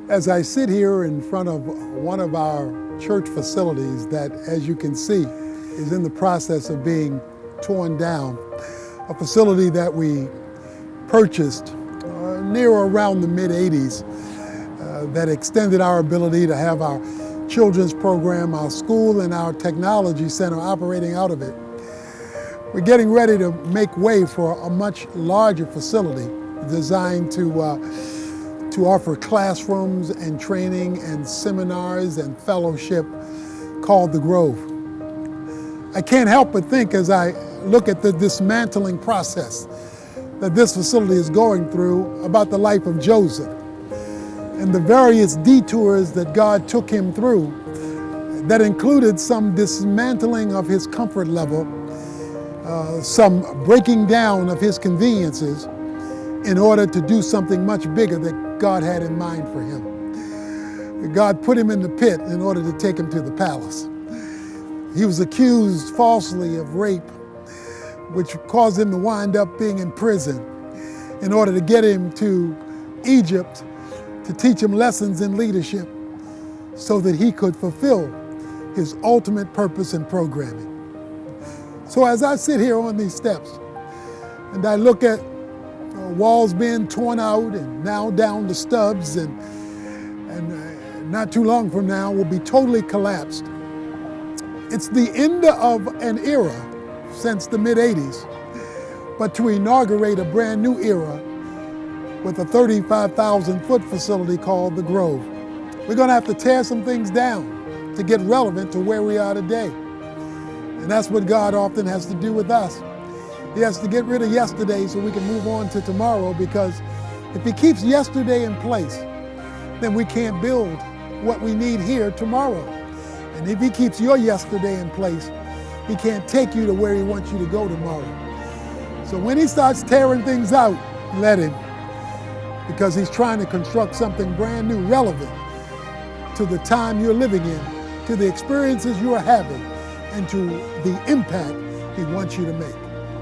As I sit here in front of one of our church facilities that, as you can see, is in the process of being torn down, a facility that we purchased near or around the mid-'80s that extended our ability to have our children's program, our school, and our technology center operating out of it. We're getting ready to make way for a much larger facility designed to offer classrooms and training and seminars and fellowship called The Grove. I can't help but think as I look at the dismantling process that this facility is going through about the life of Joseph and the various detours that God took him through that included some dismantling of his comfort level, some breaking down of his conveniences in order to do something much bigger that God had in mind for him. God put him in the pit in order to take him to the palace. He was accused falsely of rape, which caused him to wind up being in prison in order to get him to Egypt to teach him lessons in leadership so that he could fulfill his ultimate purpose in programming. So as I sit here on these steps and I look at walls being torn out and now down to stubs and not too long from now will be totally collapsed. It's the end of an era since the mid-'80s, but to inaugurate a brand new era with a 35,000-foot facility called The Grove. We're going to have to tear some things down to get relevant to where we are today. And that's what God often has to do with us. He has to get rid of yesterday so we can move on to tomorrow, because if he keeps yesterday in place, then we can't build what we need here tomorrow. And if he keeps your yesterday in place, he can't take you to where he wants you to go tomorrow. So when he starts tearing things out, let him, because he's trying to construct something brand new, relevant to the time you're living in, to the experiences you are having, and to the impact he wants you to make.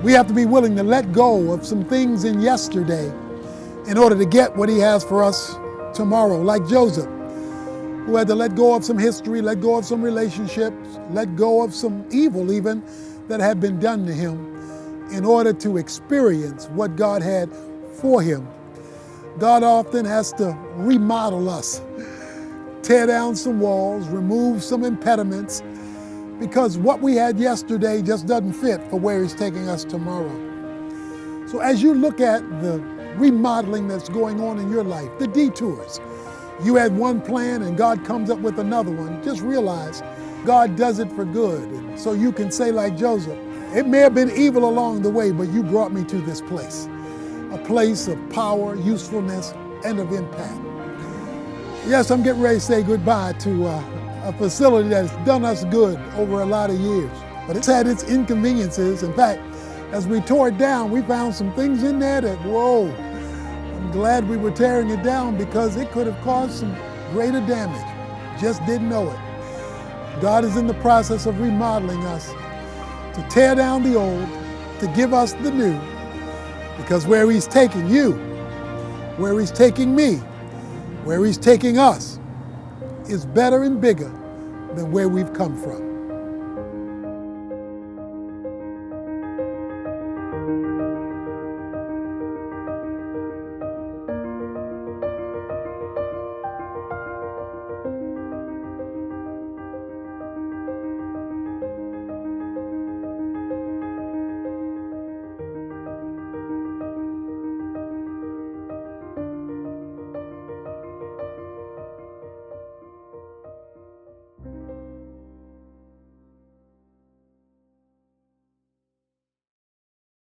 We have to be willing to let go of some things in yesterday in order to get what he has for us tomorrow, like Joseph, who had to let go of some history, let go of some relationships, let go of some evil even that had been done to him in order to experience what God had for him. God often has to remodel us, tear down some walls, remove some impediments, because what we had yesterday just doesn't fit for where he's taking us tomorrow. So as you look at the remodeling that's going on in your life, the detours, you had one plan and God comes up with another one, just realize God does it for good. And so you can say like Joseph, it may have been evil along the way, but you brought me to this place, a place of power, usefulness, and of impact. Yes, I'm getting ready to say goodbye to a facility that's done us good over a lot of years, but it's had its inconveniences. In fact, as we tore it down, we found some things in there that, whoa, I'm glad we were tearing it down because it could have caused some greater damage. Just didn't know it. God is in the process of remodeling us to tear down the old, to give us the new, because where he's taking you, where he's taking me, where he's taking us, is better and bigger than where we've come from.